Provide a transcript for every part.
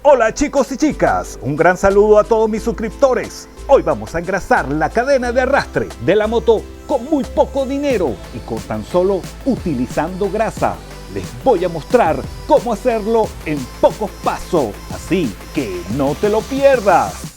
Hola chicos y chicas, un gran saludo a todos mis suscriptores. Hoy vamos a engrasar la cadena de arrastre de la moto con muy poco dinero y con tan solo utilizando grasa. Les voy a mostrar cómo hacerlo en pocos pasos, así que no te lo pierdas.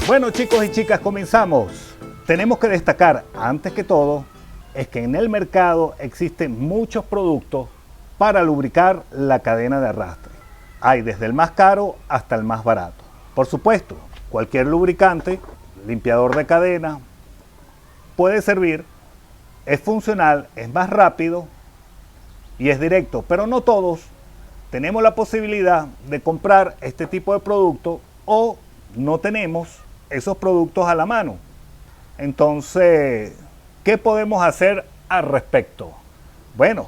Bueno chicos y chicas, comenzamos. Tenemos que destacar, antes que todo, es que en el mercado existen muchos productos para lubricar la cadena de arrastre. Hay desde el más caro hasta el más barato. Por supuesto, cualquier lubricante, limpiador de cadena, puede servir, es funcional, es más rápido y es directo, pero no todos tenemos la posibilidad de comprar este tipo de producto o no tenemos esos productos a la mano. Entonces, ¿qué podemos hacer al respecto? Bueno,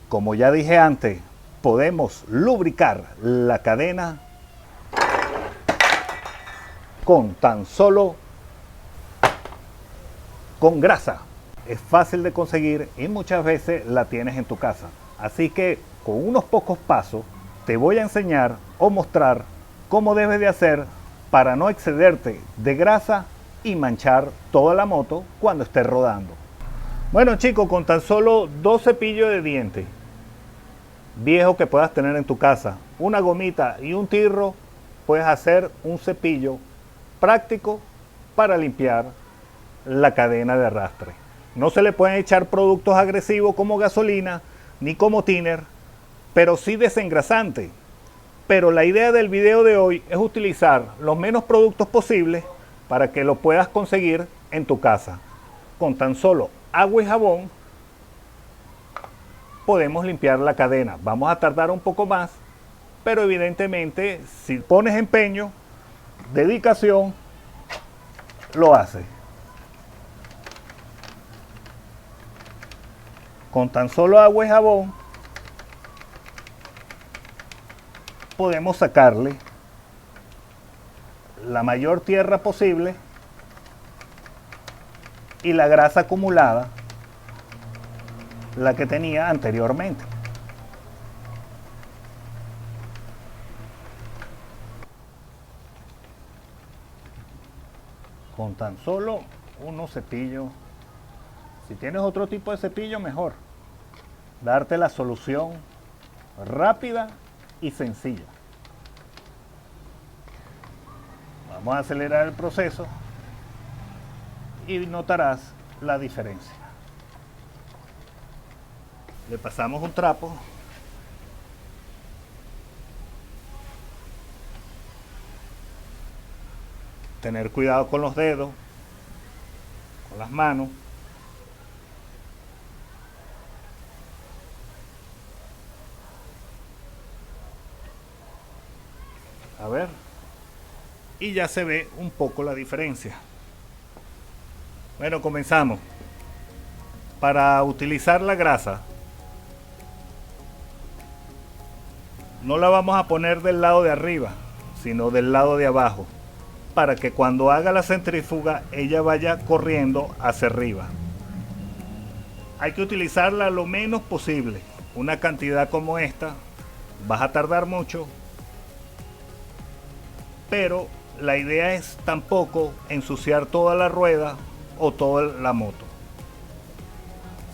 como ya dije antes, podemos lubricar la cadena con tan solo con grasa. Es fácil de conseguir y muchas veces la tienes en tu casa. Así que con unos pocos pasos te voy a enseñar o mostrar cómo debes de hacer para no excederte de grasa y manchar toda la moto cuando estés rodando. Bueno chicos, con tan solo 2 cepillos de dientes viejos que puedas tener en tu casa, una gomita y un tirro, puedes hacer un cepillo práctico para limpiar la cadena de arrastre. No se le pueden echar productos agresivos como gasolina ni como thinner, pero sí desengrasante. Pero la idea del video de hoy es utilizar los menos productos posibles para que lo puedas conseguir en tu casa. Con tan solo agua y jabón podemos limpiar la cadena. Vamos a tardar un poco más, pero evidentemente si pones empeño, dedicación, lo haces. Con tan solo agua y jabón podemos sacarle la mayor tierra posible y la grasa acumulada, la que tenía anteriormente. Con tan solo unos cepillos, si tienes otro tipo de cepillo mejor, darte la solución rápida y sencilla. Vamos a acelerar el proceso y notarás la diferencia. Le pasamos un trapo tener cuidado con los dedos, con las manos. A ver, y ya se ve un poco la diferencia. Bueno, comenzamos. Para utilizar la grasa, no la vamos a poner del lado de arriba, sino del lado de abajo, para que cuando haga la centrífuga ella vaya corriendo hacia arriba. Hay que utilizarla lo menos posible. Una cantidad como esta, vas a tardar mucho, pero la idea es tampoco ensuciar toda la rueda o toda la moto.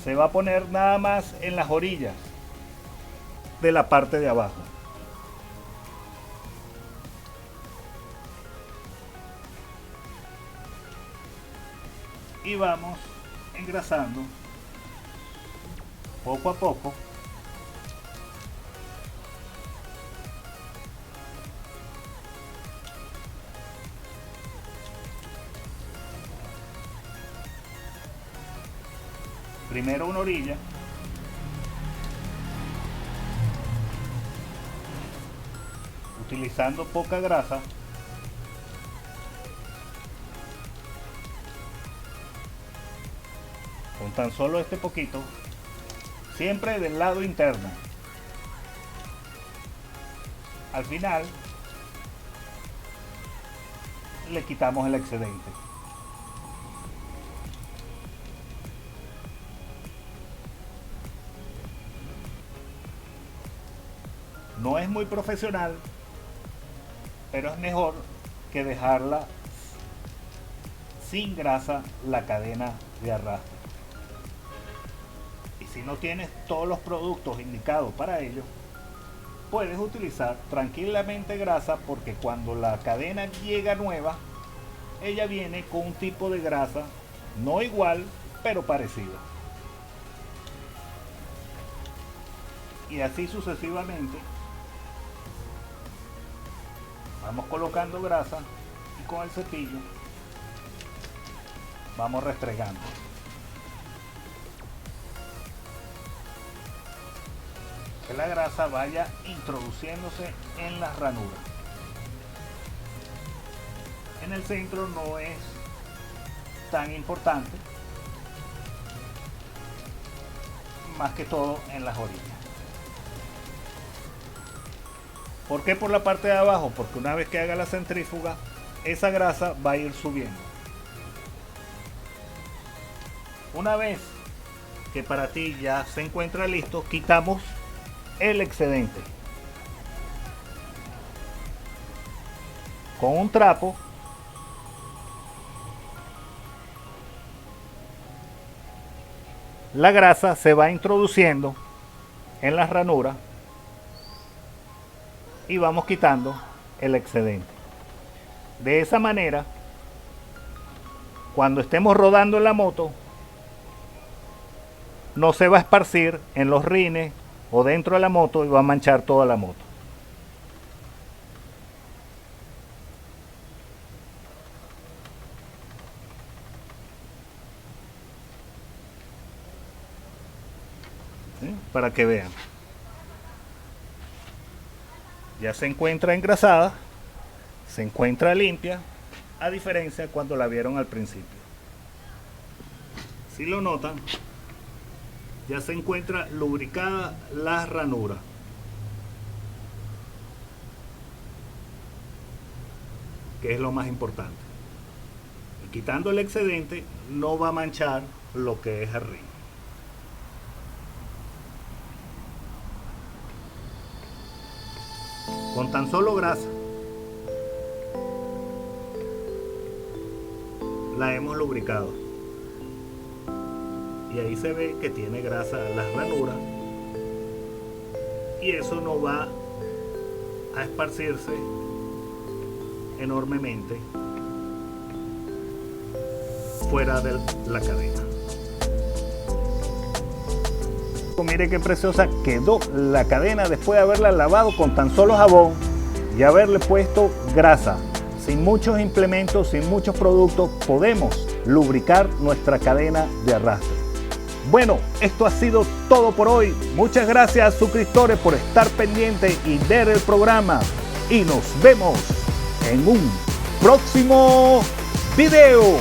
Se va a poner nada más en las orillas de la parte de abajo. Y vamos engrasando poco a poco. Primero una orilla, utilizando poca grasa, con tan solo este poquito siempre del lado interno. Al final le quitamos el excedente. No es muy profesional, pero es mejor que dejarla sin grasa la cadena de arrastre. Y si no tienes todos los productos indicados para ello, puedes utilizar tranquilamente grasa, porque cuando la cadena llega nueva, ella viene con un tipo de grasa no igual, pero parecido. Y así sucesivamente. Vamos colocando grasa y con el cepillo vamos restregando. Que la grasa vaya introduciéndose en las ranuras. En el centro no es tan importante, más que todo en las orillas. ¿Por qué por la parte de abajo? Porque una vez que haga la centrífuga, esa grasa va a ir subiendo. Una vez que para ti ya se encuentra listo, quitamos el excedente. Con un trapo la grasa se va introduciendo en las ranuras y vamos quitando el excedente. De esa manera, cuando estemos rodando en la moto, no se va a esparcir en los rines o dentro de la moto y va a manchar toda la moto. ¿Sí? Para que vean. Ya se encuentra engrasada, se encuentra limpia, a diferencia cuando la vieron al principio. Si lo notan, ya se encuentra lubricada la ranura. Que es lo más importante. Y quitando el excedente, no va a manchar lo que es el rin. Con tan solo grasa la hemos lubricado. Y ahí se ve que tiene grasa las ranuras, y eso no va a esparcirse enormemente fuera de la cadena. Mire qué preciosa quedó la cadena después de haberla lavado con tan solo jabón y haberle puesto grasa. Sin muchos implementos, sin muchos productos, podemos lubricar nuestra cadena de arrastre. Bueno, esto ha sido todo por hoy. Muchas gracias, suscriptores, por estar pendientes y ver el programa. Y nos vemos en un próximo video.